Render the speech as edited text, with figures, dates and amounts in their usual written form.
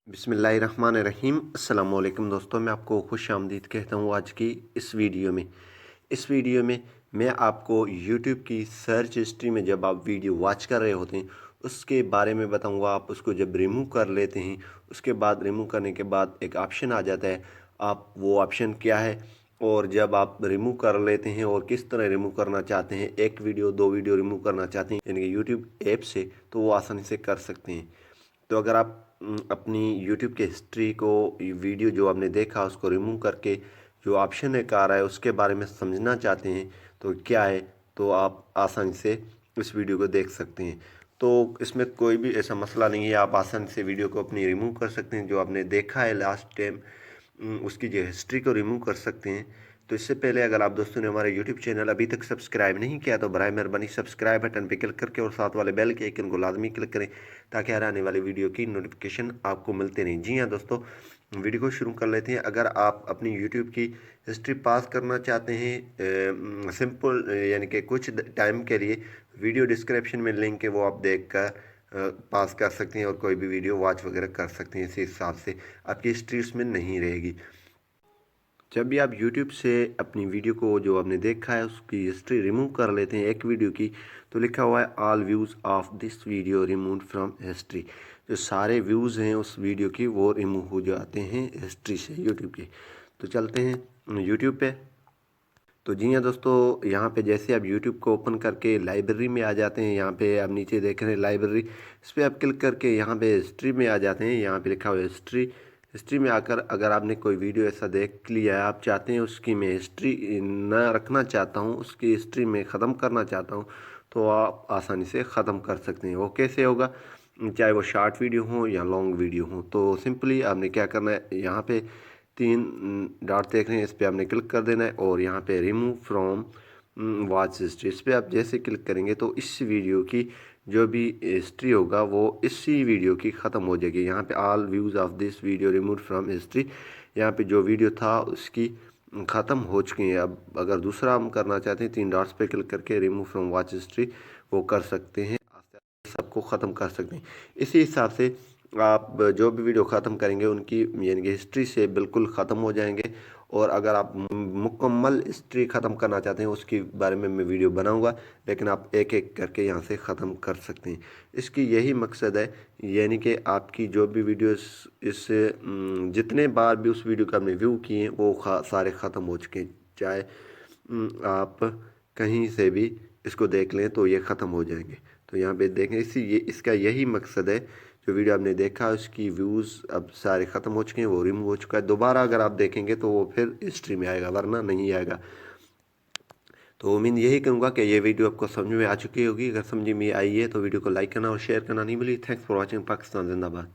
बिस्मिल्लाहिर्रहमानिर्रहीम। अस्सलाम वालेकुम दोस्तों, मैं आपको खुश आमदीद कहता हूँ आज की इस वीडियो में मैं आपको यूट्यूब की सर्च हिस्ट्री में जब आप वीडियो वॉच कर रहे होते हैं उसके बारे में बताऊँगा। आप उसको जब रिमूव कर लेते हैं उसके बाद रिमूव करने के बाद एक ऑप्शन आ जाता है, आप वो ऑप्शन क्या है और जब आप रिमूव कर लेते हैं और किस तरह रिमूव करना चाहते हैं, एक वीडियो दो वीडियो रिमूव करना चाहते हैं यानी कि यूट्यूब ऐप से, तो वो आसानी से कर सकते हैं। तो अगर आप अपनी यूट्यूब के हिस्ट्री को, वीडियो जो आपने देखा उसको रिमूव करके जो ऑप्शन एक आ रहा है उसके बारे में समझना चाहते हैं तो क्या है, तो आप आसानी से इस वीडियो को देख सकते हैं। तो इसमें कोई भी ऐसा मसला नहीं है, आप आसानी से वीडियो को अपनी रिमूव कर सकते हैं। जो आपने देखा है लास्ट टाइम उसकी जो हिस्ट्री को रिमूव कर सकते हैं। तो इससे पहले अगर आप दोस्तों ने हमारे यूट्यूब चैनल अभी तक सब्सक्राइब नहीं किया तो बराए मेहरबानी सब्सक्राइब बटन पर क्लिक करके और साथ वाले बेल के आइकन को लाजमी क्लिक करें ताकि हर आने वाली वीडियो की नोटिफिकेशन आपको मिलते रहें। जी हाँ दोस्तों, वीडियो को शुरू कर लेते हैं। अगर आप अपनी यूट्यूब की हिस्ट्री पास करना चाहते हैं सिंपल यानी कि कुछ टाइम के लिए, वीडियो डिस्क्रिप्शन में लिंक है, वो आप देख कर पास कर सकते हैं और कोई भी वीडियो वॉच वगैरह कर सकते हैं। इसी हिसाब से आपकी हिस्ट्री उसमें नहीं रहेगी। जब भी आप YouTube से अपनी वीडियो को जो आपने देखा है उसकी हिस्ट्री रिमूव कर लेते हैं एक वीडियो की, तो लिखा हुआ है all views of this video remove from history. जो सारे व्यूज़ हैं उस वीडियो की वो रिमूव हो जाते हैं हिस्ट्री से YouTube की। तो चलते हैं YouTube पे। तो जी हाँ दोस्तों, यहाँ पे जैसे आप YouTube को ओपन करके लाइब्रेरी में आ जाते हैं, यहाँ पे आप नीचे देख रहे हैं लाइब्रेरी, इस पर आप क्लिक करके यहाँ पे हिस्ट्री में आ जाते हैं। यहाँ पे लिखा हुआ है हिस्ट्री में आकर अगर आपने कोई वीडियो ऐसा देख लिया है, आप चाहते हैं उसकी मैं हिस्ट्री ना रखना चाहता हूँ, उसकी हिस्ट्री में ख़त्म करना चाहता हूँ, तो आप आसानी से ख़त्म कर सकते हैं। वो कैसे होगा, चाहे वो शॉर्ट वीडियो हो या लॉन्ग वीडियो हो। तो सिंपली आपने क्या करना है, यहाँ पे 3 डॉट देख रहे हैं, इस पर आपने क्लिक कर देना है और यहाँ पे रिमूव फ्रॉम वॉच हिस्ट्री, इस पर आप जैसे क्लिक करेंगे तो इस वीडियो की जो भी हिस्ट्री होगा वो इसी वीडियो की ख़त्म हो जाएगी। यहाँ पे all views of this video remove from history, यहाँ पे जो वीडियो था उसकी ख़त्म हो चुकी है। अब अगर दूसरा हम करना चाहते हैं, 3 डॉट्स पे क्लिक करके रिमूव फ्रॉम वॉच हिस्ट्री वो कर सकते हैं, सबको ख़त्म कर सकते हैं। इसी हिसाब से आप जो भी वीडियो ख़त्म करेंगे उनकी यानी कि हिस्ट्री से बिल्कुल ख़त्म हो जाएंगे। और अगर आप मुकम्मल हिस्ट्री ख़त्म करना चाहते हैं उसके बारे में मैं वीडियो बनाऊंगा, लेकिन आप एक एक करके यहाँ से ख़त्म कर सकते हैं। इसकी यही मकसद है, यानी कि आपकी जो भी वीडियोस इससे जितने बार भी उस वीडियो का आपने व्यू किए हैं वो सारे ख़त्म हो चुके हैं। चाहे आप कहीं से भी इसको देख लें तो ये ख़त्म हो जाएंगे। तो यहाँ पे देखें, इसका यही मकसद है। जो वीडियो आपने देखा उसकी व्यूज़ अब सारे ख़त्म हो चुके हैं, वो रिमूव हो चुका है। दोबारा अगर आप देखेंगे तो वो फिर हिस्ट्री में आएगा, वरना नहीं आएगा। तो उम्मीद यही करूँगा कि ये वीडियो आपको समझ में आ चुकी होगी। अगर समझ में आई है तो वीडियो को लाइक करना और शेयर करना नहीं भूलिए। Thanks for watching. पाकिस्तान जिंदाबाद।